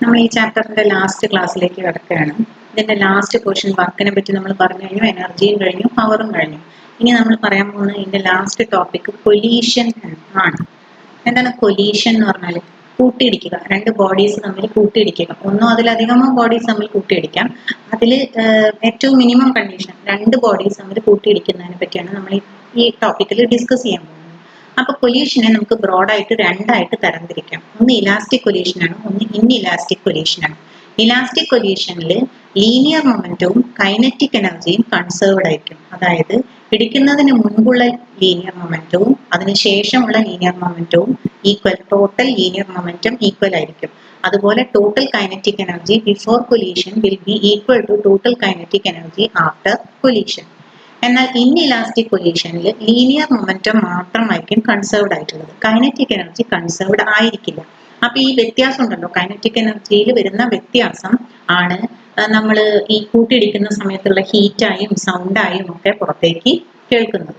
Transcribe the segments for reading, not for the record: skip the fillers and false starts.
നമ്മൾ ഈ ചാപ്റ്ററിന്റെ ലാസ്റ്റ് ക്ലാസ്സിലേക്ക് കിടക്കുകയാണ്. ഇതിന്റെ ലാസ്റ്റ് പോർഷൻ വർക്കിനെ പറ്റി നമ്മൾ പറഞ്ഞു കഴിഞ്ഞു, എനർജിയും കഴിഞ്ഞു, പവറും കഴിഞ്ഞു. ഇനി നമ്മൾ പറയാൻ പോകുന്നത് ഇതിന്റെ ലാസ്റ്റ് ടോപ്പിക് കൊലീഷൻ ആണ്. എന്താണ് കൊലീഷൻ എന്ന് പറഞ്ഞാൽ? കൂട്ടിയിടിക്കുക. രണ്ട് ബോഡീസ് തമ്മിൽ കൂട്ടിയിടിക്കുക. ഒന്നോ അതിലധികമോ ബോഡീസ് തമ്മിൽ കൂട്ടിയിടിക്കാം. അതിൽ ഏറ്റവും മിനിമം കണ്ടീഷൻ രണ്ട് ബോഡീസ് തമ്മിൽ കൂട്ടിയിടിക്കുന്നതിനെ പറ്റിയാണ് നമ്മൾ ഈ ടോപ്പിക്കിൽ ഡിസ്കസ് ചെയ്യാൻ പോകുന്നത്. അപ്പൊ കൊലീഷനെ നമുക്ക് ബ്രോഡായിട്ട് രണ്ടായിട്ട് തരംതിരിക്കാം. ഒന്ന് ഇലാസ്റ്റിക് കൊലീഷൻ ആണ്, ഒന്ന് ഇൻഇലാസ്റ്റിക് കൊലീഷൻ ആണ്. ഇലാസ്റ്റിക് കൊലീഷനിൽ ലീനിയർ മൊമെന്റവും കൈനറ്റിക് എനർജിയും കൺസേർവ്ഡ് ആയിരിക്കും. അതായത് ഇടിക്കുന്നതിന് മുൻപുള്ള ലീനിയർ മൊമെന്റവും അതിനുശേഷമുള്ള ലീനിയർ മൊമെന്റവും equal, total linear momentum equal ആയിരിക്കും. അതുപോലെ total kinetic energy before collision will be equal to total kinetic energy after collision. എന്നാൽ ഇൻഇലാസ്റ്റിക് കൊലീഷനിൽ ലീനിയർ മൊമെന്റം മാത്രമായിരിക്കും കൺസേർവ്ഡ് ആയിട്ടുള്ളത്. കൈനറ്റിക് എനർജി കൺസേർവ്ഡ് ആയിരിക്കില്ല. അപ്പൊ ഈ വ്യത്യാസം ഉണ്ടല്ലോ, കൈനറ്റിക് എനർജിയിൽ വരുന്ന വ്യത്യാസം ആണ് നമ്മൾ ഈ കൂട്ടിയിടിക്കുന്ന സമയത്തുള്ള ഹീറ്റായും സൗണ്ടായും ഒക്കെ പുറത്തേക്ക് കേൾക്കുന്നത്.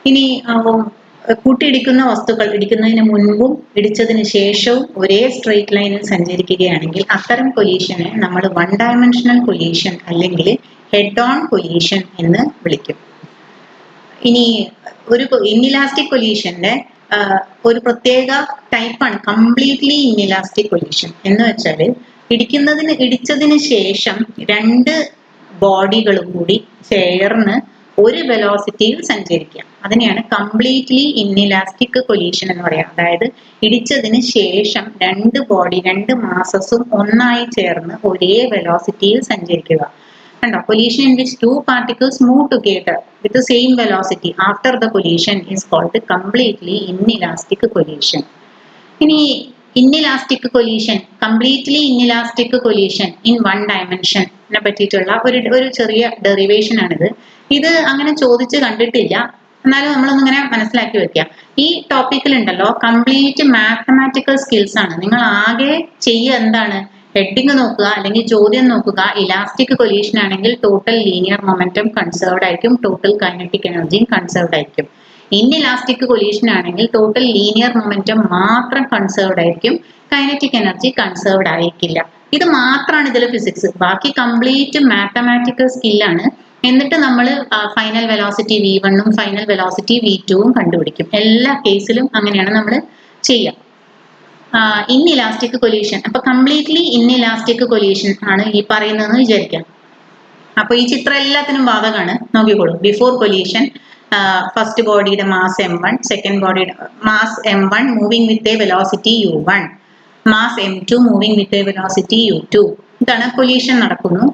ഇനി കൂട്ടിയിടിക്കുന്ന വസ്തുക്കൾ ഇടിക്കുന്നതിന് മുൻപും ഇടിച്ചതിന് ശേഷവും ഒരേ സ്ട്രെയിറ്റ് ലൈനിൽ സഞ്ചരിക്കുകയാണെങ്കിൽ അത്തരം കൊലീഷനെ നമ്മൾ വൺ ഡയമെൻഷണൽ കൊലീഷൻ അല്ലെങ്കിൽ ഹെഡ് ഓൺ കൊലീഷൻ എന്ന് വിളിക്കും. ഇനി ഒരു ഇൻഇലാസ്റ്റിക് കൊലീഷന്റെ ഒരു പ്രത്യേക ടൈപ്പാണ് കംപ്ലീറ്റ്ലി ഇൻഇലാസ്റ്റിക് കൊലീഷൻ. എന്ന് വെച്ചാൽ ഇടിച്ചതിന് ശേഷം രണ്ട് ബോഡികളും കൂടി ചേർന്ന് ഒരു വെലോസിറ്റിയിൽ സഞ്ചരിക്കുക. അതിനെയാണ് കംപ്ലീറ്റ്ലി ഇൻഇലാസ്റ്റിക് കൊലീഷൻ എന്ന് പറയാം. അതായത് ഇടിച്ചതിന് ശേഷം രണ്ട് മാസസും ഒന്നായി ചേർന്ന് ഒരേ വെലോസിറ്റിയിൽ സഞ്ചരിക്കുക. കണ്ടോ? Collision in which two particles move together with the same velocity after the collision is called completely inelastic collision. ഇനി inelastic collision, completely inelastic collision in one ഡയമെൻഷനെ പറ്റിയിട്ടുള്ള ഒരു ചെറിയ ഡെറിവേഷൻ ആണിത്. ഇത് അങ്ങനെ ചോദിച്ച് കണ്ടിട്ടില്ല, എന്നാലും നമ്മളൊന്നിങ്ങനെ മനസ്സിലാക്കി വെക്കുക. ഈ ടോപ്പിക്കിൽ ഉണ്ടല്ലോ കംപ്ലീറ്റ് മാത്തമാറ്റിക്കൽ സ്കിൽസ് ആണ്. നിങ്ങൾ ആകെ ചെയ്യുക എന്താണ്? ഹെഡിങ് നോക്കുക അല്ലെങ്കിൽ ചോദ്യം നോക്കുക. ഇലാസ്റ്റിക് കൊലീഷൻ ആണെങ്കിൽ ടോട്ടൽ ലീനിയർ മൊമെന്റം കൺസേർവ്ഡ് ആയിരിക്കും, ടോട്ടൽ കൈനറ്റിക് എനർജിയും കൺസേർവ്ഡ് ആയിരിക്കും. ഇൻഇലാസ്റ്റിക് കൊലീഷൻ ആണെങ്കിൽ ടോട്ടൽ ലീനിയർ മൊമെന്റം മാത്രം കൺസേർവ്ഡ് ആയിരിക്കും, കൈനറ്റിക് എനർജി കൺസേർവ്ഡ് ആയിരിക്കില്ല. ഇത് മാത്രമാണ് ഇതിലെ ഫിസിക്സ്. ബാക്കി കംപ്ലീറ്റ് മാത്തമാറ്റിക്കൽ സ്കില്ലാണ്. എന്നിട്ട് നമ്മൾ ഫൈനൽ വെലോസിറ്റി v1ഉം ഫൈനൽ വെലോസിറ്റി v2ഉം കണ്ടുപിടിക്കും. എല്ലാ കേസിലും അങ്ങനെയാണ് നമ്മൾ ചെയ്യുക. ഇൻഇലാസ്റ്റിക് കൊലീഷൻ, അപ്പൊ കംപ്ലീറ്റ്ലി ഇൻഇലാസ്റ്റിക് കൊലീഷൻ ആണ് ഈ പറയുന്നതെന്ന് വിചാരിക്കാം. അപ്പൊ ഈ ചിത്രം എല്ലാത്തിനും ബാധകമാണ്, നോക്കിക്കോളൂ. ബിഫോർ കൊലീഷൻ ഫസ്റ്റ് ബോഡിയുടെ മാസ് m1, സെക്കൻഡ് ബോഡിയുടെ mass m1 moving with a velocity u1, mass m2 moving with a velocity u2. ഇതാണ് കൊലീഷൻ നടക്കുന്നു.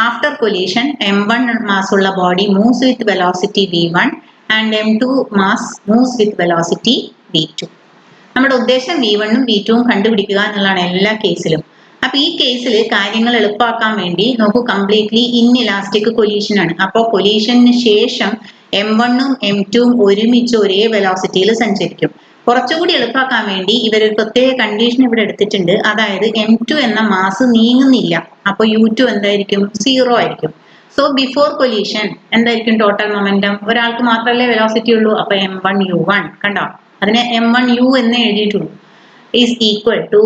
ആഫ്റ്റർ കൊലീഷൻ m1 മാസ് ഉള്ള body moves with velocity v1 and m2 mass moves with velocity v2. നമ്മുടെ ഉദ്ദേശം v1ഉം v2ഉം കണ്ടുപിടിക്കുക എന്നുള്ളതാണ് എല്ലാ കേസിലും. അപ്പൊ ഈ കേസിൽ കാര്യങ്ങൾ എളുപ്പമാക്കാൻ വേണ്ടി നോക്കൂ, കംപ്ലീറ്റ്ലി ഇൻഇലാസ്റ്റിക് കൊലീഷൻ ആണ്. അപ്പോൾ കൊലീഷന് ശേഷം m1ഉം m2ഉം ഒരുമിച്ച് ഒരേ വെലോസിറ്റിയിൽ സഞ്ചരിക്കും. കുറച്ചുകൂടി എളുപ്പമാക്കാൻ വേണ്ടി ഇവരൊരു പ്രത്യേക കണ്ടീഷൻ ഇവിടെ എടുത്തിട്ടുണ്ട്. അതായത് m2 എന്ന മാസ് നീങ്ങുന്നില്ല. അപ്പൊ u2 എന്തായിരിക്കും? 0 ആയിരിക്കും. സോ ബിഫോർ കൊലീഷൻ എന്തായിരിക്കും ടോട്ടൽ മൊമെന്റം? ഒരാൾക്ക് മാത്രമല്ലേ വെലോസിറ്റി ഉള്ളൂ. അപ്പൊ m1u1 കണ്ടോ, അതിനെ m1u എന്ന് എഴുതിയിട്ടുള്ളൂ. ഈസ് ഈക്വൽ ടു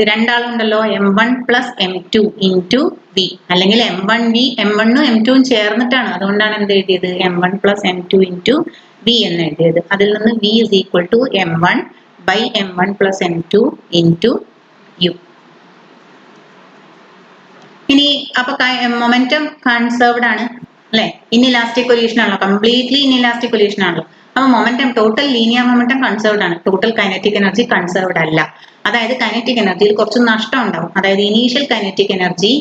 രണ്ടാളുണ്ടല്ലോ, m1 plus m2 into v, അല്ലെങ്കിൽ m1v, m1ഉം m2ഉം ചേർന്നിട്ടാണ്. അതുകൊണ്ടാണ് എന്ത് എഴുതിയത്? m1 plus m2 into v എന്ന് എഴുതിയത്. അതിൽ നിന്ന് v is equal to m1 by m1 plus m2 into u. ഇനി അപ്പൊ മൊമെന്റം കൺസേർവ്ഡ് ആണ് അല്ലെ? ഇൻഇലാസ്റ്റിക് കൊലീഷൻ ആണല്ലോ, കംപ്ലീറ്റ്ലി ഇൻഇലാസ്റ്റിക് കൊലീഷൻ ആണല്ലോ. അപ്പൊ momentum total linear momentum conserved ആണ്, ടോട്ടൽ കൈനറ്റിക് എനർജി കൺസേർവ്ഡ് അല്ല. അതായത് കൈനറ്റിക് എനർജിയിൽ കുറച്ച് നഷ്ടം ഉണ്ടാവും. അതായത് initial kinetic energy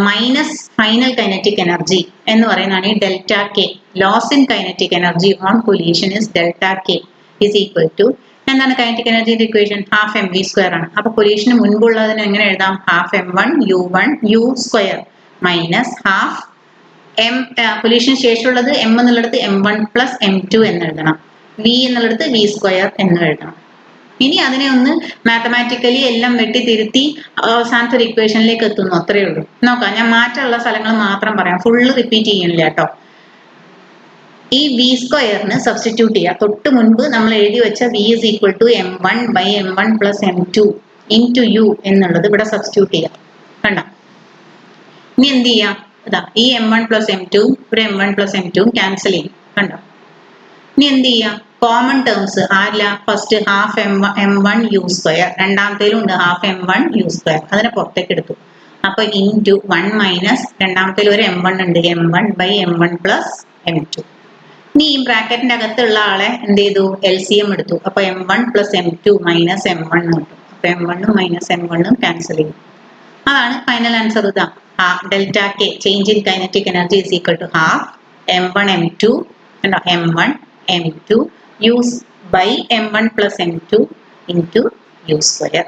minus final kinetic energy എന്ന് പറയുന്നതാണ് ഈ delta K. Loss in kinetic energy on collision is delta K is equal to എന്താണ്? കൈനറ്റിക് എനർജിയുടെ ഇക്വേഷൻ ഹാഫ് mv സ്ക്വയർ ആണ്. അപ്പൊ കൊലീഷന് മുൻപുള്ളതിന് എങ്ങനെ എഴുതാം? Half m1 u1 u square minus half കൊലീഷന് ശേഷമുള്ളത് m എന്നുള്ളിടത്ത് m1 പ്ലസ് m2 എന്ന് എഴുതണം, v എന്നുള്ളിടത്ത് v സ്ക്വയർ എന്ന് എഴുതണം. ഇനി അതിനെ ഒന്ന് മാത്തമാറ്റിക്കലി എല്ലാം വെട്ടിത്തിരുത്തി അവസാനത്തെ ഒരു ഇക്വേഷനിലേക്ക് എത്തുന്നു, അത്രയേ ഉള്ളൂ. നോക്കാം, ഞാൻ മാറ്റമുള്ള സ്ഥലങ്ങൾ മാത്രം പറയാം, ഫുള്ള് റിപ്പീറ്റ് ചെയ്യണില്ല കേട്ടോ. ഈ v സ്ക്വയറിന് സബ്സ്റ്റിറ്റ്യൂട്ട് ചെയ്യുക. തൊട്ട് മുൻപ് നമ്മൾ എഴുതി വെച്ച v is equal to m1 by m1 plus m2 into u എന്നുള്ളത് ഇവിടെ സബ്സ്റ്റിറ്റ്യൂട്ട് ചെയ്യാം. കണ്ട, ഇനി എന്ത് ചെയ്യാം? ഇതാ ഈ m1 പ്ലസ് m2 ഒരു m1 പ്ലസ് m2 ക്യാൻസൽ ചെയ്യും. കണ്ടോ? ഇനി എന്ത് ചെയ്യാം? കോമൺ ടേംസ് ആരില്ല? First half m1 u square, രണ്ടാമത്തേലും ഉണ്ട് ഹാഫ് m1 u സ്ക്വയർ, അതിനെ പുറത്തേക്ക് എടുത്തു. അപ്പൊ ഇൻറ്റു 1 മൈനസ് രണ്ടാമത്തേൽ ഒരു m1 ഉണ്ട്, m1 by m1 plus m2. ഇനി ഈ ബ്രാക്കറ്റിന്റെ അകത്തുള്ള ആളെ എന്ത് ചെയ്തു? LCM എടുത്തു. അപ്പൊ m1 plus m2 minus m1 കിട്ടും. അപ്പൊ m1 മൈനസ് m1 ക്യാൻസൽ ചെയ്യും. അതാണ് ഫൈനൽ ആൻസർ. ഇതാ delta K change in kinetic energy is equal to half m1 m2 m1 m2 യൂസ് by m1 plus m2 into u square.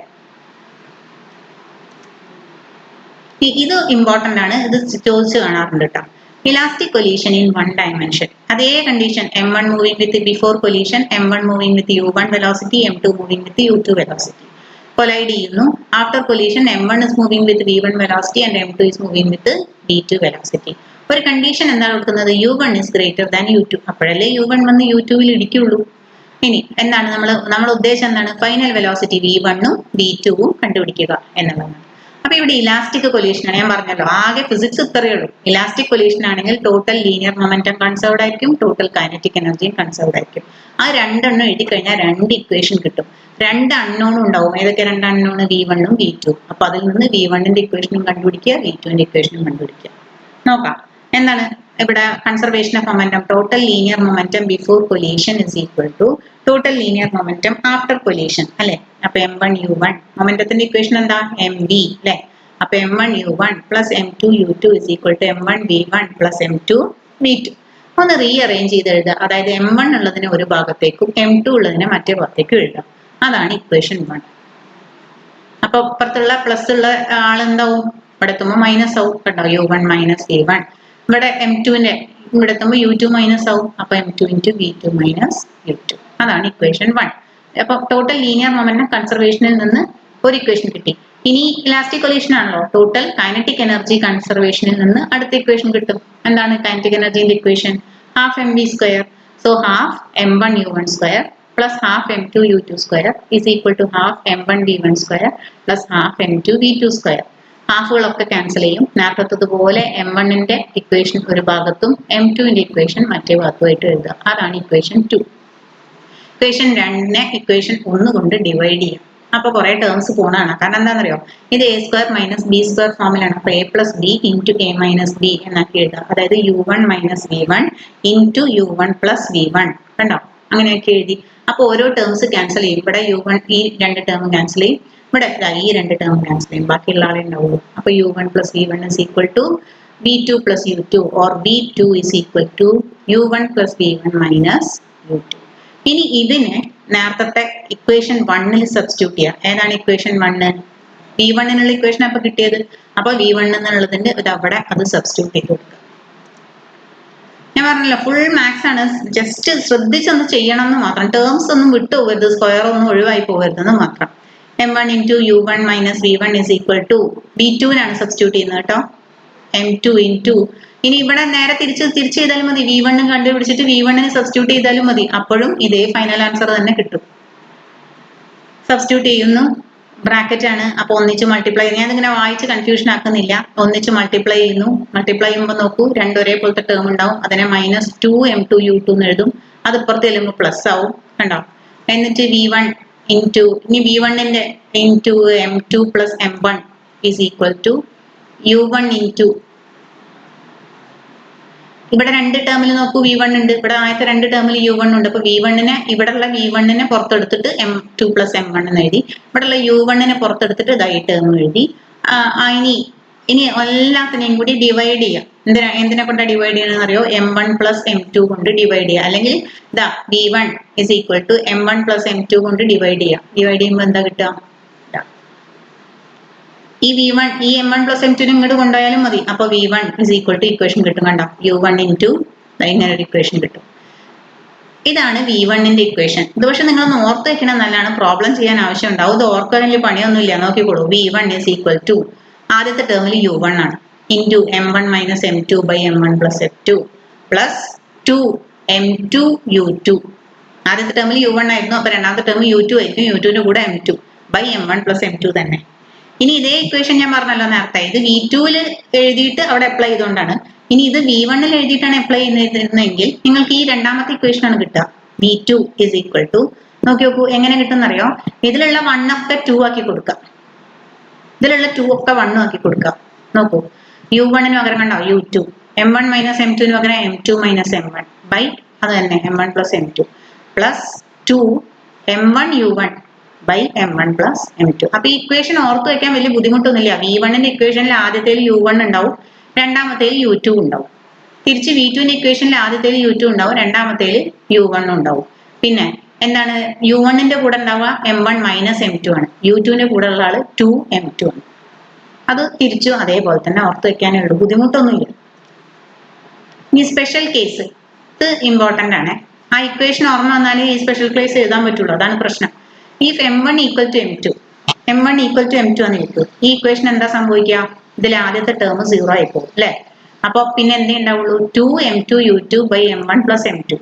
ഇത് important ആണ്, ഇത് ചോദിച്ചു കാണാറുണ്ട് കേട്ടോ. Elastic collision in one dimension, അതേ condition m1 moving with before collision, m1 moving with u1 velocity, m2 moving with u2 velocity. Collide ചെയ്യുന്നു. After collision m1 is moving with v1 velocity and m2 is moving with v2 velocity. ഒരു condition എന്താണ് കൊടുക്കുന്നത്? u1 is greater than u2. അപ്പോഴല്ലേ u1 വന്ന് u2വിൽ ഇടിക്കുള്ളൂ. ഇനി എന്താണ് നമ്മൾ ഉദ്ദേശം എന്താണ്? ഫൈനൽ വെലോസിറ്റി v1ഉം v2ഉം കണ്ടുപിടിക്കുക എന്നുള്ളതാണ്. അപ്പൊ ഇവിടെ ഇലാസ്റ്റിക് കൊലീഷൻ ആണ്. ഞാൻ പറഞ്ഞല്ലോ ആകെ ഫിസിക്സ് ഇത്രയേ ഉള്ളൂ. ഇലാസ്റ്റിക് കൊലീഷൻ ആണെങ്കിൽ ടോട്ടൽ ലീനിയർ മൊമെന്റം കൺസർവ്ഡ് ആയിരിക്കും, ടോട്ടൽ കൈനറ്റിക് എനർജിയും കൺസർവ്ഡ് ആയിരിക്കും. ആ രണ്ടെണ്ണം എഴുതി കഴിഞ്ഞാൽ രണ്ട് ഇക്വേഷൻ കിട്ടും. രണ്ട് അൺനോൺ ഉണ്ടാവും. ഏതൊക്കെ രണ്ട് അൺനോൺ? v1ഉം v2. അപ്പൊ അതിൽ നിന്ന് v1ന്റെ ഇക്വേഷനും കണ്ടുപിടിക്കുക, v2ന്റെ ഇക്വേഷനും കണ്ടുപിടിക്കുക. നോക്കാം എന്താണ് ഇവിടെ conservation of momentum. Total linear momentum before collision is equal to total linear momentum after collision അല്ലെ. അപ്പൊ m1 u1 മൊമെന്റത്തിന്റെ ഇക്വേഷൻ എന്താ? mv അല്ലെ. അപ്പൊ m1 u1 plus m2 u2 is equal to m1 v1 plus m2 v2. ഒന്ന് rearrange ചെയ്ത് എഴുതുക. അതായത് m1 ഉള്ളതിനെ ഒരു ഭാഗത്തേക്കും m2 ഉള്ളതിനെ മറ്റേ ഭാഗത്തേക്കും എഴുതാം. അതാണ് ഇക്വേഷൻ 1. അപ്പൊ ഇപ്പുറത്തുള്ള പ്ലസ് ഉള്ള ആളെന്താവും? ഇവിടെ എത്തുമ്പോൾ മൈനസ് ആവും. കണ്ടോ? u1 minus v1. ഇവിടെ m2ന്റെ ഇവിടെ എത്തുമ്പോൾ u2 മൈനസ് ആവും. അപ്പൊ m2 into v2 minus u2. അതാണ് ഇക്വേഷൻ 1. അപ്പൊ ടോട്ടൽ ലീനിയർ മൊമെന്റം കൺസർവേഷനിൽ നിന്ന് ഒരു ഇക്വേഷൻ കിട്ടി. ഇനി ഇലാസ്റ്റിക് കൊലീഷൻ ആണല്ലോ, ടോട്ടൽ കൈനറ്റിക് എനർജി കൺസർവേഷനിൽ നിന്ന് അടുത്ത ഇക്വേഷൻ കിട്ടും. എന്താണ് കൈനറ്റിക് എനർജിന്റെ equation? Half mv square. So half m1 u1 square plus half m2 u2 square is equal to half m1 v1 square plus half m2 v2 square. ഹാഫുകളൊക്കെ cancel ചെയ്യും. നേരത്തതുപോലെ m1ന്റെ equation ഒരു ഭാഗത്തും m2ന്റെ ഇക്വേഷൻ മറ്റേ ഭാഗത്തുമായിട്ട് എഴുതുക. അതാണ് ഇക്വേഷൻ 2. ഇക്വേഷൻ 2നെ ഇക്വേഷൻ 1 കൊണ്ട് divide ചെയ്യാം. അപ്പൊ കുറെ ടേംസ് പോണാണ്. കാരണം എന്താണെന്നറിയോ? ഇത് a square minus B square ഫോമിലാണ്. അപ്പൊ a plus B into A minus B എന്നാക്കി എഴുതുക. അതായത് u1 minus v1 into u1 plus v1. കണ്ടോ? അങ്ങനെയൊക്കെ എഴുതി. അപ്പൊ ഓരോ ടേംസ് ക്യാൻസൽ ചെയ്യും. ഇവിടെ u1 ഈ രണ്ട് ടേം ക്യാൻസൽ ചെയ്യും, ഇവിടെ ഈ രണ്ട് ടേം ക്യാൻസൽ ചെയ്യും, ബാക്കിയുള്ള ആളെ ഉണ്ടാവുള്ളൂ. അപ്പൊ u1 plus v1 is equal to v2 plus u2 or v2 is equal to u1 plus v1 minus u2. ഇനി ഇതിനെ നേരത്തെ ഇക്വേഷൻ 1ൽ സബ്സ്റ്റിറ്റ്യൂട്ട് ചെയ്യാം. ഏതാണ് ഇക്വേഷൻ 1? v1നുള്ള ഇക്വേഷൻ അപ്പൊ കിട്ടിയത്. അപ്പൊ v1 എന്നുള്ളതിന്റെ അവിടെ അത് സബ്സ്റ്റിറ്റ്യൂട്ട് ചെയ്ത് കൊടുക്കുക. ഞാൻ പറഞ്ഞല്ലോ ഫുൾ മാത്സ് ആണ്. ജസ്റ്റ് ശ്രദ്ധിച്ചൊന്ന് ചെയ്യണം എന്ന് മാത്രം. ടേംസ് ഒന്നും വിട്ടു പോകരുത്, സ്ക്വയർ ഒന്നും ഒഴിവായി പോകരുതെന്ന് മാത്രം. m1 into u1 minus v1 is equal to v2നാണ് സബ്സ്റ്റിറ്റ്യൂട്ട് ചെയ്യുന്നത് കേട്ടോ. m2 ഇൻറ്റു ഇനി ഇവിടെ നേരെ തിരിച്ച് ചെയ്താലും മതി. v1 കണ്ടുപിടിച്ചിട്ട് v1ന് സബ്സ്റ്റിറ്റ്യൂട്ട് ചെയ്താലും മതി. അപ്പോഴും ഇതേ ഫൈനൽ ആൻസർ തന്നെ കിട്ടും. സബ്സ്റ്റിറ്റ്യൂട്ട് ചെയ്യുന്നു, ബ്രാക്കറ്റ് ആണ്. അപ്പൊ ഒന്നിച്ച് മൾട്ടിപ്ലൈ. ഞാൻ ഇതിങ്ങനെ വായിച്ച് കൺഫ്യൂഷൻ ആക്കുന്നില്ല. ഒന്നിച്ച് മൾട്ടിപ്ലൈ ചെയ്യുന്നു. മൾട്ടിപ്ലൈ ചെയ്യുമ്പോൾ നോക്കൂ, രണ്ട് ഒരേപോലത്തെ ടേം ഉണ്ടാവും. അതിനെ മൈനസ് 2 m2 u2 എന്ന് എഴുതും. അത് ഇപ്പുറത്ത് ചെല്ലുമ്പോൾ പ്ലസ് ആവും. കണ്ടോ? എന്നിട്ട് v1 ഇൻറ്റു ഇനി v1ന്റെ into m2 plus m1 is equal to u1 into ഇവിടെ രണ്ട് ടേമിൽ നോക്കൂ v1 ഉണ്ട്. ഇവിടെ ആദ്യത്തെ രണ്ട് ടേമിൽ u1 ഉണ്ട്. അപ്പൊ v1നെ ഇവിടെയുള്ള v1നെ പുറത്തെടുത്തിട്ട് m2 പ്ലസ് m1 എന്ന് എഴുതി. ഇവിടെയുള്ള u1നെ പുറത്തെടുത്തിട്ട് ഇതായി ടേം എഴുതി. ഇനി എല്ലാത്തിനെയും കൂടി ഡിവൈഡ് ചെയ്യാം. എന്തിനെ കൊണ്ടാണ് ഡിവൈഡ് ചെയ്യണമെന്ന് അറിയോ? m1 പ്ലസ് m2 കൊണ്ട് ഡിവൈഡ് ചെയ്യുക. അല്ലെങ്കിൽ ഇതാ v1 is equal to m1 plus m2 കൊണ്ട് ഡിവൈഡ് ചെയ്യാം. ഡിവൈഡ് ചെയ്യുമ്പോൾ എന്താ കിട്ടുക? ഈ v1 ഈ m1 പ്ലസ് m2 ഇങ്ങോട്ട് കൊണ്ടുപോയാലും മതി. അപ്പൊ v1 is equal to equation കിട്ടും. കണ്ടോ? u1 ഇൻറ്റു ഇങ്ങനെ ഒരു ഇക്വേഷൻ കിട്ടും. ഇതാണ് v1ന്റെ ഇക്വേഷൻ. ഇത് പക്ഷെ നിങ്ങളൊന്ന് ഓർത്ത് വെക്കണം, നല്ലതാണ്. പ്രോബ്ലം ചെയ്യാൻ ആവശ്യം ഉണ്ടാവും. ഇത് ഓർക്കാനുള്ള പണിയൊന്നുമില്ല. നോക്കിക്കോളൂ. v1 ഇസ് ഈക്വൽ ടു ആദ്യത്തെ ടേമിൽ u1 ആണ് into m1 minus m2 by m1 plus f2 plus 2 m2 u2. ആദ്യത്തെ ടേമിൽ u1 ആയിരുന്നു. അപ്പൊ രണ്ടാമത്തെ ടേം u2 ആയിരിക്കും. u2ന്റെ കൂടെ m2. By M1 plus M2 തന്നെ. ഇനി ഇതേ ഇക്വേഷൻ ഞാൻ പറഞ്ഞല്ലോ നേരത്തെ, ഇത് V2 എഴുതിയിട്ട് അവിടെ അപ്ലൈ ചെയ്തുകൊണ്ടാണ്. ഇനി ഇത് V1 എഴുതിയിട്ടാണ് അപ്ലൈ ചെയ്യുന്നതെങ്കിൽ നിങ്ങൾക്ക് ഈ രണ്ടാമത്തെ ഇക്വേഷൻ ആണ് കിട്ടുക. V2 ഇസ് ഈക്വൽ ടു, നോക്കി നോക്കൂ എങ്ങനെ കിട്ടുമെന്നറിയോ, ഇതിലുള്ള 1 ഒക്കെ 2 ആക്കി കൊടുക്കാം, ഇതിലുള്ള 2 ഒക്കെ 1 ആക്കി കൊടുക്കാം. നോക്കൂ, U1 പകരം കണ്ടോ U2, M1 മൈനസ് M2 പകരം M2 മൈനസ് M1 ബൈ അത് തന്നെ M1 plus M2 plus 2 M1 U1 by M1 plus M2. അപ്പൊ ഈ ഇക്വേഷൻ ഓർത്ത് വെക്കാൻ വലിയ ബുദ്ധിമുട്ടൊന്നുമില്ല. V1 ഇക്വേഷനിൽ ആദ്യത്തേൽ U1 ഉണ്ടാവും, രണ്ടാമത്തേൽ U2 ഉണ്ടാവും. തിരിച്ച് V2 ഇക്വേഷനിൽ ആദ്യത്തേൽ U2 ഉണ്ടാവും, രണ്ടാമത്തേൽ U1 ഉണ്ടാവും. പിന്നെ എന്താണ് U1 കൂടെ ഉണ്ടാവുക M1 മൈനസ് M2 ആണ്, U2 കൂടെ ഉള്ള ആള് 2M2 ആണ്. അത് തിരിച്ചു അതേപോലെ തന്നെ ഓർത്ത് വെക്കാനേ ഉള്ളൂ, ബുദ്ധിമുട്ടൊന്നുമില്ല. ഇനി സ്പെഷ്യൽ കേസ്, ഇത് ഇമ്പോർട്ടന്റ് ആണ്. ആ ഇക്വേഷൻ ഓർമ്മ വന്നാലേ ഈ സ്പെഷ്യൽ കേസ് എഴുതാൻ പറ്റുള്ളൂ, അതാണ് പ്രശ്നം. If M1 equal to M2, M1 equal to M2 എന്ന് ഇരിക്കും, ഈ ഇക്വേഷൻ എന്താ സംഭവിക്കുക, ഇതിൽ ആദ്യത്തെ ടേം 0 ആയി പോകും അല്ലെ. അപ്പൊ പിന്നെ എന്തേ ഉണ്ടാവുള്ളൂ, 2M2 U2 by M1 plus M2.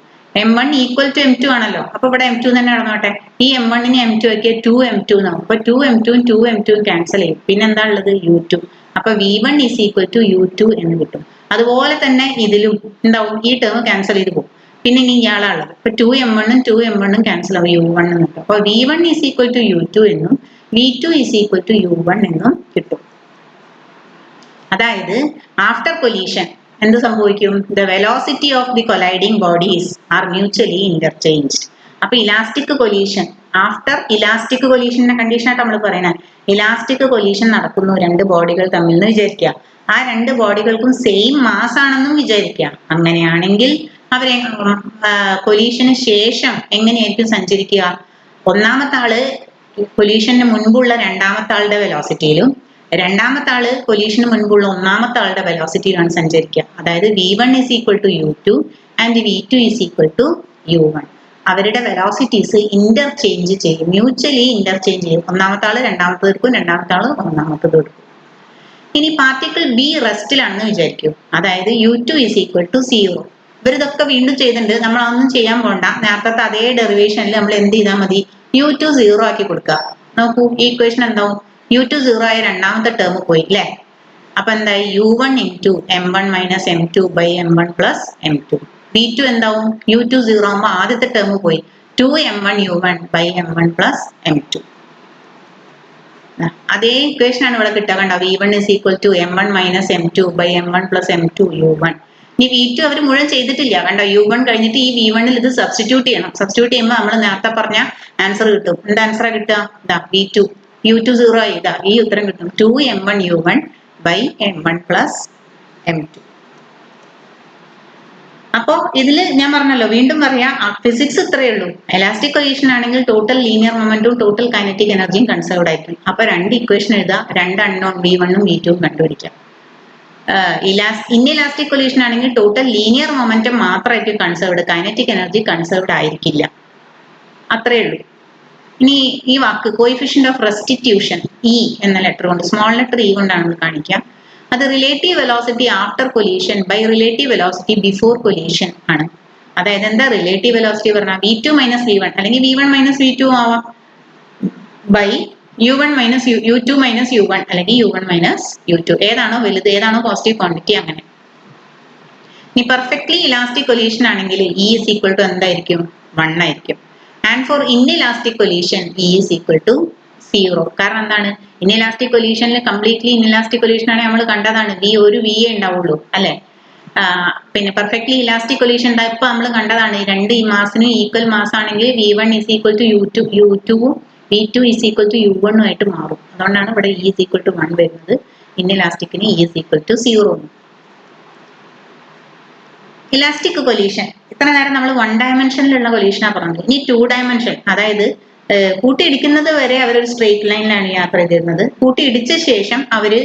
M1 equal to M2 ആണല്ലോ, അപ്പൊ ഇവിടെ M2 തന്നെ നടന്നോട്ടെ. ഈ M1 M2 ആക്കിയ 2M2 എന്നാവും. അപ്പൊ 2M2 2M2 ക്യാൻസൽ ചെയ്യും, പിന്നെ എന്താ ഉള്ളത് U2. അപ്പൊ V1 is equal to U2 എന്ന് കിട്ടും. അതുപോലെ തന്നെ ഇതിലും എന്താവും, ഈ ടേം ക്യാൻസൽ ചെയ്ത് പോകും, പിന്നെ ഇനി ഇയാളാണുള്ളത്. അപ്പൊ 2M1 2M1 ക്യാൻസൽ ആവും, U1 എന്ന് കിട്ടും. അപ്പൊ V1 is equal to U2 എന്നും V2 is equal to U1 എന്നും കിട്ടും. അതായത് ആഫ്റ്റർ കൊലീഷൻ എന്ത് സംഭവിക്കും, the velocity of the colliding bodies are mutually interchanged. അപ്പൊ ഇലാസ്റ്റിക് കൊലീഷൻ, ആഫ്റ്റർ ഇലാസ്റ്റിക് കൊലീഷന്റെ കണ്ടീഷനായിട്ട് നമ്മൾ പറയുന്നത്, ഇലാസ്റ്റിക് കൊലീഷൻ നടക്കുന്നു രണ്ട് ബോഡികൾ തമ്മിൽ എന്ന് വിചാരിക്കുക. ആ രണ്ട് ബോഡികൾക്കും സെയിം മാസ് ആണെന്നും വിചാരിക്കുക. അങ്ങനെയാണെങ്കിൽ അവരെ കൊലീഷന് ശേഷം എങ്ങനെയായിരിക്കും സഞ്ചരിക്കുക, ഒന്നാമത്തെ ആള് കൊലീഷന് മുൻപുള്ള രണ്ടാമത്തെ ആളുടെ വെലോസിറ്റിയിലും രണ്ടാമത്തെ ആള് കൊലീഷന് മുൻപുള്ള ഒന്നാമത്തെ ആളുടെ വെലോസിറ്റിയിലാണ് സഞ്ചരിക്കുക. അതായത് V1 is equal to U2 and V2 is equal to U1. അവരുടെ വെലോസിറ്റീസ് ഇന്റർചേഞ്ച് ചെയ്യും, മ്യൂച്വലി ഇന്റർചേഞ്ച് ചെയ്യും. ഒന്നാമത്തെ ആള് രണ്ടാമത്തെ എടുക്കും, രണ്ടാമത്തെ ആള് ഒന്നാമത്തത് എടുക്കും. ഇനി പാർട്ടിക്കിൾ ബി റെസ്റ്റിലാണെന്ന് വിചാരിക്കൂ, അതായത് U2 ഈസ് ഈക്വൽ ടു 0. ഇവരിതൊക്കെ വീണ്ടും ചെയ്തിട്ടുണ്ട്, നമ്മൾ അതൊന്നും ചെയ്യാൻ പോണ്ട. നേരത്തെ അതേ ഡെറിവേഷനിൽ നമ്മൾ എന്ത് ചെയ്താൽ മതി, U2 0 ആക്കി കൊടുക്കുക. നോക്കൂ, ഈ ഇക്വേഷൻ എന്താവും, U2 0 ആയ രണ്ടാമത്തെ ടേം പോയി അല്ലെ. അപ്പൊ എന്തായി, U1 into M1 minus M2 by M1 plus M2. V2 എന്താവും, U2 0 ആകുമ്പോൾ ആദ്യത്തെ ടേം പോയി, 2M1 U1 by M1 plus M2. അതേ ഇക്വേഷൻ ആണ് ഇവിടെ കിട്ടുക, കണ്ടോ, V1 is equal to M1 minus M2 by M1 plus M2 U1. ഇനി V2 അവർ മുഴുവൻ ചെയ്തിട്ടില്ല, കണ്ടോ, U1 കഴിഞ്ഞിട്ട് ഈ V1 ഇത് സബ്സ്റ്റിറ്റ്യൂട്ട് ചെയ്യണം. സബ്സ്റ്റിറ്റ്യൂട്ട് ചെയ്യുമ്പോൾ നമ്മൾ നേരത്തെ പറഞ്ഞ ആൻസർ കിട്ടും. എന്ത് ആൻസറാ കിട്ടുക, ഇതാ V2, U2 0 ആയി, ഇതാ ഈ ഉത്തരം കിട്ടും, 2M1 U1 by M1 plus M2. അപ്പോ ഇതില് ഞാൻ പറഞ്ഞല്ലോ, വീണ്ടും പറയാം, ഫിസിക്സ് ഇത്രയേ ഉള്ളൂ. എലാസ്റ്റിക് കൊലീഷൻ ആണെങ്കിൽ total linear momentum total kinetic എനർജിയും കൺസേർവ്ഡ് ആയിരിക്കും. അപ്പൊ രണ്ട് ഇക്വേഷൻ എഴുതുക, രണ്ട് അൺനോൺ V1ഉം V2ഉം കണ്ടുപിടിക്കാം. ഇൻഇലാസ്റ്റിക് കൊലീഷൻ ആണെങ്കിൽ ടോട്ടൽ ലീനിയർ മൊമെന്റം മാത്രമായിരിക്കും കൺസേർവ്ഡ്, കൈനറ്റിക് എനർജി കൺസേർവ്ഡ് ആയിരിക്കില്ല. അത്രയേ ഉള്ളൂ. ഇനി ഈ വാക്ക് കോയിഫിഷ്യന്റ് ഓഫ് റെസ്റ്റിറ്റ്യൂഷൻ ഇ എന്ന ലെറ്റർ കൊണ്ട്, സ്മോൾ ലെറ്റർ ഇ കൊണ്ടാണ് നമ്മൾ കാണിക്കുക. അത് relative velocity after collision by relative velocity before collision ആണ്. അതായത് എന്താ റിലേറ്റീവ് വെലോസിറ്റി പറഞ്ഞാൽ V2 മൈനസ് V1 അല്ലെങ്കിൽ V1 മൈനസ് V2 ആവാം, by U1 minus U2 minus U1 അല്ലെങ്കിൽ U1 മൈനസ് U2. ഏതാണോ വലുത്, ഏതാണോ പോസിറ്റീവ് ക്വാണ്ടിറ്റി, അങ്ങനെ. ഇനി പെർഫെക്റ്റ്ലി ഇലാസ്റ്റിക് കൊലീഷൻ ആണെങ്കിൽ E is equal to എന്തായിരിക്കും, 1 ആയിരിക്കും. And for inelastic collision E is equal to 0. കാരണം എന്താണ്, ഇൻഇലാസ്റ്റിക് കൊലീഷനിൽ കംപ്ലീറ്റ്ലി ഇൻഇലാസ്റ്റിക് കൊലീഷൻ ആണെങ്കിൽ നമ്മൾ കണ്ടതാണ്, ഒരു V ഉണ്ടാവുള്ളൂ അല്ലെ. പിന്നെ പെർഫെക്റ്റ്ലി ഇലാസ്റ്റിക് കൊലീഷൻ ഉണ്ടായപ്പോൾ നമ്മൾ കണ്ടതാണ്, രണ്ട് ഈ മാസിനും ഈക്വൽ മാസ് ആണെങ്കിൽ V1 is equal to U2ഉം V2 is equal to U1 ആയിട്ട് മാറും. അതുകൊണ്ടാണ് ഇവിടെ E is equal to 1 വരുന്നത്, ഇൻഇലാസ്റ്റിക്കിന് E is equal to 0. Elastic collision ഇത്ര നേരം നമ്മൾ 1 ഡയമെൻഷനിലുള്ള കൊലീഷനാണ് പറഞ്ഞത്. ഇനി 2 ഡയമെൻഷൻ, അതായത് കൂട്ടിയിടിക്കുന്നത് വരെ അവരൊരു സ്ട്രെയിറ്റ് ലൈനിലാണ് യാത്ര ചെയ്തിരുന്നത്. കൂട്ടിയിടിച്ച ശേഷം അവര്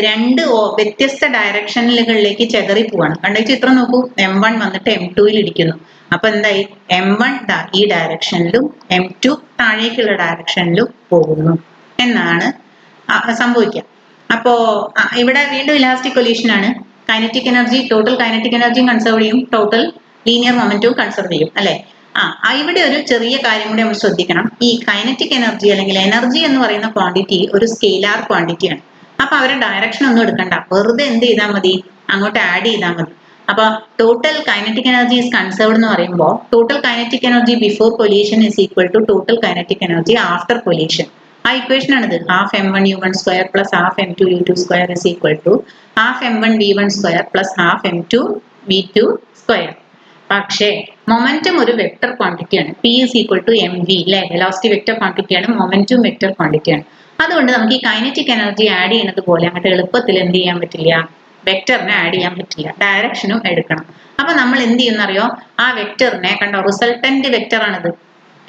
രണ്ട് വ്യത്യസ്ത ഡയറക്ഷനുകളിലേക്ക് ചെതറി പോവാണ്. കണ്ട ചിത്രം നോക്കൂ, M1 വന്നിട്ട് M2ൽ ഇടിക്കുന്നു. അപ്പൊ എന്തായി, M1 ഈ ഡയറക്ഷനിലും M2 താഴേക്കുള്ള ഡയറക്ഷനിലും പോകുന്നു എന്നാണ് സംഭവിക്കുക. അപ്പോ ഇവിടെ വീണ്ടും ഇലാസ്റ്റിക് കൊലീഷൻ ആണ്. കൈനറ്റിക് എനർജി, ടോട്ടൽ കൈനറ്റിക് എനർജിയും കൺസേർവ് ചെയ്യും, ടോട്ടൽ ലീനിയർ മൊമെന്റും കൺസേർവ് ചെയ്യും അല്ലെ. ഇവിടെ ഒരു ചെറിയ കാര്യം കൂടി നമ്മൾ ശ്രദ്ധിക്കണം. ഈ കൈനറ്റിക് എനർജി അല്ലെങ്കിൽ എനർജി എന്ന് പറയുന്ന ക്വാണ്ടിറ്റി ഒരു സ്കെയിലാർ ക്വാണ്ടിറ്റിയാണ്. അപ്പൊ അവരുടെ ഡയറക്ഷൻ ഒന്നും എടുക്കണ്ട, വെറുതെ എന്ത് ചെയ്താൽ മതി, അങ്ങോട്ട് ആഡ് ചെയ്താൽ മതി. അപ്പൊ total kinetic energy is conserved എന്ന് പറയുമ്പോൾ total kinetic energy before collision is equal to total kinetic energy after collision. ആ ഇക്വേഷൻ ആണിത്. Half m1u1 square plus half m2u2 square is equal to half m1v1 square plus half m2v2 square. പക്ഷേ momentum ഒരു vector ക്വാണ്ടിറ്റിയാണ്. P is equal to M V അല്ലെ, velocity vector ക്വാണ്ടിറ്റിയാണ്, മൊമെന്റും vector ക്വാണ്ടിറ്റിയാണ്. അതുകൊണ്ട് നമുക്ക് ഈ കൈനറ്റിക് എനർജി ആഡ് ചെയ്യുന്നത് പോലെ അങ്ങോട്ട് എളുപ്പത്തിൽ എന്ത് ചെയ്യാൻ പറ്റില്ല, വെക്ടറിനെ ആഡ് ചെയ്യാൻ പറ്റില്ല, ഡയറക്ഷനും എടുക്കണം. അപ്പൊ നമ്മൾ എന്ത് ചെയ്യുന്നറിയോ, ആ വെക്ടറിനെ കണ്ടോ, റിസൾട്ടന്റ് വെക്ടർ ആണിത്,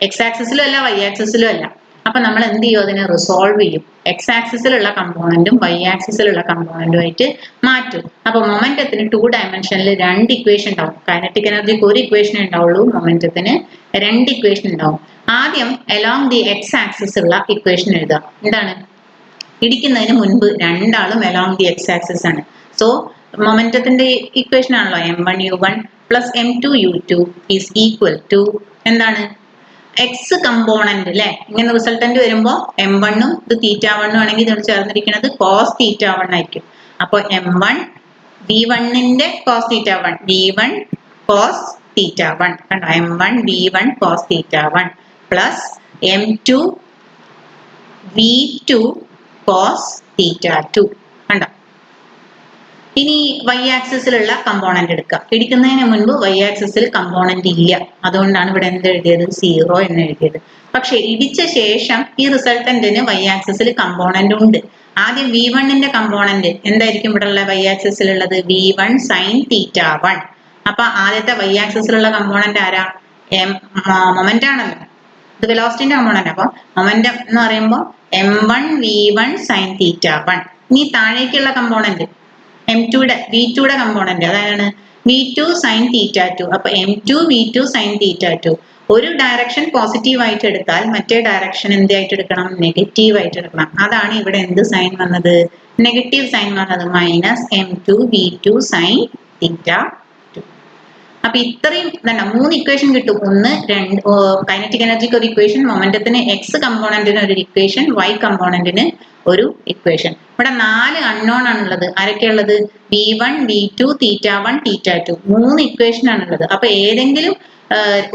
എക്സ് ആക്സിസിലും അല്ല വൈ ആക്സിസിലും അല്ല. അപ്പൊ നമ്മൾ എന്ത് ചെയ്യും, അതിനെ റിസോൾവ് ചെയ്യും, എക്സ് ആക്സിസിലുള്ള കമ്പോണന്റും വൈ ആക്സിസിലുള്ള കമ്പോണന്റും ആയിട്ട് മാറ്റും. അപ്പൊ മൊമെന്റത്തിന് 2 ഡയമെൻഷനിൽ 2 ഇക്വേഷൻ ഉണ്ടാവും. കൈനറ്റിക് എനർജിക്ക് ഒരു ഇക്വേഷൻ ഉണ്ടാവുള്ളൂ, മൊമെന്റത്തിന് 2 ഇക്വേഷൻ ഉണ്ടാവും. ആദ്യം അലോങ് ദി എക്സ് ആക്സിസ് ഉള്ള ഇക്വേഷൻ എഴുതാം. എന്താണ്, ഇടിക്കുന്നതിന് മുൻപ് രണ്ടാളും അലോങ് ദി എക്സ് ആക്സിസ് ആണ്. സോ മൊമെന്റത്തിന്റെ ഇക്വേഷൻ ആണല്ലോ m1u1 plus m2u2 is equal to എന്താണ്, എക്സ് കമ്പോണന്റ് അല്ലെ. ഇങ്ങനെ റിസൾട്ടന്റ് വരുമ്പോ m1ഉം ഇത് θ1 ആണെങ്കിൽ ഇതിനോട് ചേർന്നിരിക്കുന്നത് cos θ1 ആയിരിക്കും. അപ്പൊ m1 v1ന്റെ cos θ1 v1 cos θ1 കണ്ടോ, m1 v1 cos θ1 plus m2 v2 cos θ2 കണ്ടോ. ഇനി വൈ ആക്സിസിലുള്ള കമ്പോണന്റ് എടുക്കുക. ഇടിക്കുന്നതിന് മുൻപ് വൈ ആക്സിസിൽ കമ്പോണന്റ് ഇല്ല, അതുകൊണ്ടാണ് ഇവിടെ എന്ത് എഴുതിയത്, 0 എന്ന് എഴുതിയത്. പക്ഷെ ഇടിച്ച ശേഷം ഈ റിസൾട്ടന്റിന് വൈ ആക്സിസിൽ കമ്പോണന്റ് ഉണ്ട്. ആദ്യം v1ന്റെ കമ്പോണന്റ് എന്തായിരിക്കും ഇവിടെ ഉള്ള വൈ ആക്സിസിലുള്ളത്, v1 sin θ1. അപ്പൊ ആദ്യത്തെ വൈ ആക്സിസിലുള്ള കമ്പോണന്റ് ആരാ, മൊമെന്റ് ആണല്ലോ, ഇത് വെലോസിറ്റിന്റെ കമ്പോണന്റ്. അപ്പൊ മൊമെന്റം എന്ന് പറയുമ്പോൾ m1 v1 sin θ1. ഇനി താഴേക്കുള്ള കമ്പോണന്റ് m2യുടെ v2യുടെ കമ്പോണന്റ് അതാണ് v2 sin θ2. അപ്പൊ m2 v2 sin θ2. ഒരു ഡയറക്ഷൻ പോസിറ്റീവ് ആയിട്ട് എടുത്താൽ മറ്റേ ഡയറക്ഷൻ എന്തായിട്ട് എടുക്കണം, നെഗറ്റീവ് ആയിട്ട് എടുക്കണം. അതാണ് ഇവിടെ എന്ത് സൈൻ വന്നത്, നെഗറ്റീവ് സൈൻ വന്നത്, മൈനസ് m2 v2 sin θ2. അപ്പൊ ഇത്രയും തന്നെ 3 ഇക്വേഷൻ കിട്ടും. ഒന്ന് കൈനറ്റിക് എനർജിക്ക് ഒരു ഇക്വേഷൻ, മൊമെന്റത്തിന് എക്സ് കമ്പോണന്റിന് ഒരു ഇക്വേഷൻ, വൈ കമ്പോണന്റിന് ഒരു ഇക്വേഷൻ. ഇവിടെ 4 അൺനോൺ ആണുള്ളത്. ആരൊക്കെയുള്ളത്, v1 v2 θ1 θ2, 3 ഇക്വേഷൻ ആണുള്ളത്. അപ്പൊ ഏതെങ്കിലും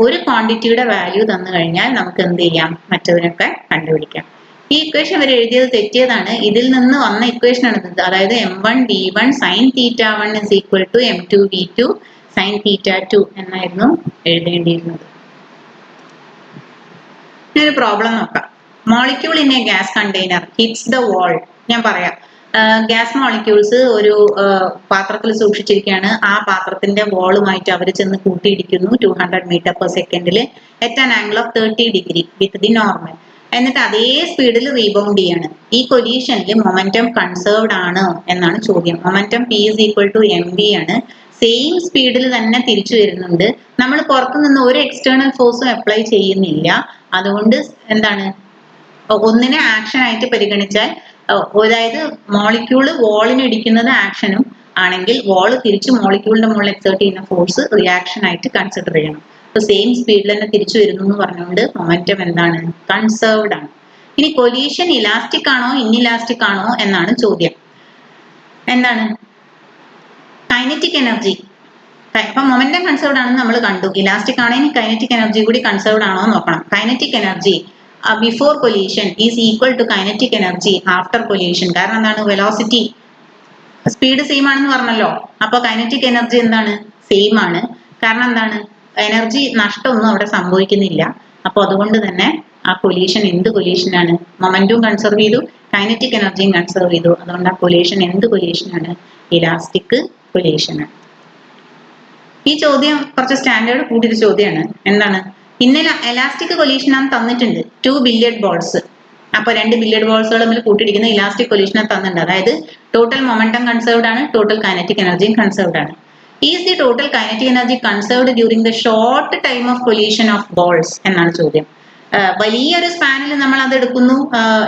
ഒരു ക്വാണ്ടിറ്റിയുടെ വാല്യൂ തന്നു കഴിഞ്ഞാൽ നമുക്ക് എന്ത് ചെയ്യാം, മറ്റതിനൊക്കെ കണ്ടുപിടിക്കാം. ഈ ഇക്വേഷൻ അവർ എഴുതിയത് തെറ്റിയതാണ്. ഇതിൽ നിന്ന് വന്ന ഇക്വേഷൻ ആണ് ഇത്. അതായത് m1 v1 sin θ1 is equal to m2 v2 sin θ2 എന്നായിരുന്നു എഴുതേണ്ടിയിരുന്നത്. ഒരു പ്രോബ്ലം നോക്കാം. Molecule in A gas container hits the wall. ഞാൻ പറയാം, ഗ്യാസ് മോളിക്യൂൾസ് ഒരു പാത്രത്തിൽ സൂക്ഷിച്ചിരിക്കുകയാണ്. ആ പാത്രത്തിന്റെ വാളുമായിട്ട് അവർ ചെന്ന് കൂട്ടിയിടിക്കുന്നു 200 മീറ്റർ പെർ സെക്കൻഡിൽ at an angle of 30 degree with the normal. എന്നിട്ട് അതേ സ്പീഡിൽ റീബൗണ്ട് ചെയ്യാണ്. ഈ കൊലീഷനിൽ മൊമെന്റം കൺസേർവ്ഡ് ആണ് എന്നാണ് ചോദ്യം. Momentum p is equal to mv ആണ്. സെയിം സ്പീഡിൽ തന്നെ തിരിച്ചു വരുന്നുണ്ട്. നമ്മൾ പുറത്തു നിന്ന് ഒരു എക്സ്റ്റേണൽ ഫോഴ്സും അപ്ലൈ ചെയ്യുന്നില്ല. അതുകൊണ്ട് എന്താണ്, ഒന്നിനെ ആക്ഷൻ ആയിട്ട് പരിഗണിച്ചാൽ, അതായത് മോളിക്യൂള് വാളിന് ഇടിക്കുന്നത് ആക്ഷനും ആണെങ്കിൽ വാള് തിരിച്ച് മോളിക്യൂളിന്റെ മുകളിൽ എക്സേർട്ട് ചെയ്യുന്ന ഫോഴ്സ് റിയാക്ഷൻ ആയിട്ട് കൺസിഡർ ചെയ്യണം. അപ്പൊ സെയിം സ്പീഡിൽ തന്നെ തിരിച്ചു വരുന്നു എന്ന് പറഞ്ഞുകൊണ്ട് മൊമെന്റം എന്താണ്, കൺസേർവ്ഡ് ആണ്. ഇനി കൊലീഷൻ ഇലാസ്റ്റിക് ആണോ ഇൻഇലാസ്റ്റിക് ആണോ എന്നാണ് ചോദ്യം. എന്താണ് കൈനറ്റിക് എനർജി, അപ്പൊ മൊമെന്റം കൺസേർവ്ഡ് ആണെന്ന് നമ്മൾ കണ്ടു. ഇലാസ്റ്റിക് ആണെങ്കിൽ കൈനറ്റിക് എനർജി കൂടി കൺസേർവ്ഡ് ആണോ നോക്കണം. Kinetic energy before collision is equal to kinetic energy after collision. കാരണം എന്താണ്, വെലോസിറ്റി സ്പീഡ് സെയിം ആണെന്ന് പറഞ്ഞല്ലോ. അപ്പൊ കൈനറ്റിക് എനർജി എന്താണ്, സെയിം ആണ്. കാരണം എന്താണ്, എനർജി നഷ്ടമൊന്നും അവിടെ സംഭവിക്കുന്നില്ല. അപ്പൊ അതുകൊണ്ട് തന്നെ ആ കൊലീഷൻ എന്ത് കൊലീഷനാണ്, മൊമെന്റും കൺസർവ് ചെയ്തു, കൈനറ്റിക് എനർജിയും കൺസർവ് ചെയ്തു. അതുകൊണ്ട് ആ കൊലീഷൻ എന്ത് കൊലീഷനാണ്, ഇലാസ്റ്റിക് കൊലീഷനാണ്. ഈ ചോദ്യം കുറച്ച് സ്റ്റാൻഡേർഡ് കൂടിയൊരു ചോദ്യമാണ്. എന്താണ്, ഇന്നലെ എലാസ്റ്റിക് കൊലീഷൻ ആണ് തന്നിട്ടുണ്ട്, 2 ബില്യർഡ് ബോൾസ്. അപ്പൊ 2 ബില്യർഡ് ബോൾസുകൾ തമ്മിൽ കൂട്ടിയിടിക്കുന്ന ഇലാസ്റ്റിക് കൊലീഷൻ തന്നിട്ടുണ്ട്. അതായത് ടോട്ടൽ മൊമെന്റം കൺസേർവ്ഡ് ആണ്, ടോട്ടൽ കൈനറ്റിക് എനർജിയും കൺസേർവ്ഡ് ആണ്. Is the total kinetic energy conserved during the short time of collision of balls എന്നാണ് ചോദ്യം. വലിയൊരു സ്പാനിൽ നമ്മൾ അത് എടുക്കുന്നു,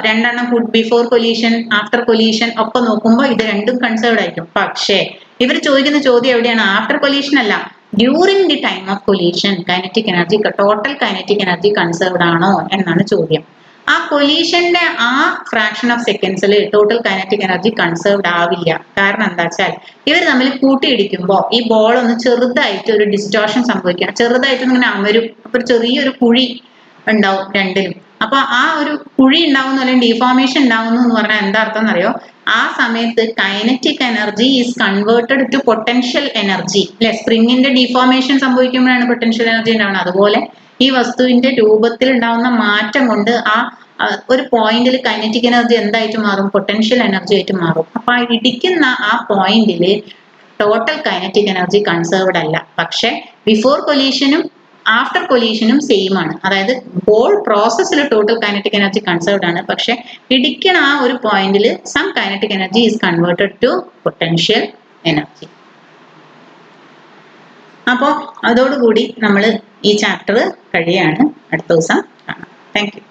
2 എണ്ണം ബിഫോർ കൊലീഷൻ ആഫ്റ്റർ കൊലീഷൻ ഒക്കെ നോക്കുമ്പോൾ ഇത് രണ്ടും കൺസേർവ്ഡ് ആയിരിക്കും. പക്ഷേ ഇവർ ചോദിക്കുന്ന ചോദ്യം എവിടെയാണ്, ആഫ്റ്റർ കൊലീഷൻ അല്ല, during the time of collision kinetic energy total kinetic energy conserved ആണോ എന്നാണ് ചോദ്യം. ആ കൊലീഷന്റെ ആ ഫ്രാക്ഷൻ ഓഫ് സെക്കൻഡ്സിൽ ടോട്ടൽ കൈനറ്റിക് എനർജി കൺസേർവ്ഡ് ആവില്ല. കാരണം എന്താ വെച്ചാൽ ഇവർ തമ്മിൽ കൂട്ടിയിടിക്കുമ്പോൾ ഈ ബോൾ ഒന്ന് ചെറുതായിട്ട് ഒരു ഡിസ്റ്റോർഷൻ സംഭവിക്കണം, ചെറുതായിട്ട് ഇങ്ങനെ അമരും. അപ്പൊ ഒരു ചെറിയൊരു കുഴി ഉണ്ടാവും രണ്ടിലും. അപ്പൊ ആ ഒരു കുഴി ഉണ്ടാവുന്നു അല്ലെങ്കിൽ ഡീഫോർമേഷൻ ഉണ്ടാവുന്നു എന്ന് പറഞ്ഞാൽ എന്താ അർത്ഥം എന്നറിയോ? ആ സമയത്ത് kinetic energy is converted to potential energy അല്ലെ. സ്പ്രിങ്ങിന്റെ ഡീഫോർമേഷൻ സംഭവിക്കുമ്പോഴാണ് പൊട്ടൻഷ്യൽ എനർജി ഉണ്ടാവുന്നത്. അതുപോലെ ഈ വസ്തുവിന്റെ രൂപത്തിൽ ഉണ്ടാവുന്ന മാറ്റം കൊണ്ട് ആ ഒരു പോയിന്റിൽ കൈനറ്റിക് എനർജി എന്തായിട്ട് മാറും? പൊട്ടൻഷ്യൽ എനർജി ആയിട്ട് മാറും. അപ്പൊ ആ ഇടിക്കുന്ന ആ പോയിന്റിൽ ടോട്ടൽ കൈനറ്റിക് എനർജി കൺസേർവ്ഡ് അല്ല. പക്ഷെ ബിഫോർ കൊലീഷനും ആഫ്റ്റർ കൊലീഷനും സെയിം ആണ്. അതായത് ബോൾ പ്രോസസ്സിൽ ടോട്ടൽ കൈനറ്റിക് എനർജി കൺസേർവ്ഡ് ആണ്. പക്ഷെ ഇടിക്കണ ആ ഒരു പോയിന്റിൽ some kinetic energy is converted to potential energy. അപ്പോൾ അതോടുകൂടി നമ്മൾ ഈ ചാപ്റ്റർ കഴിയാണ്. അടുത്ത ദിവസം കാണാം. Thank U.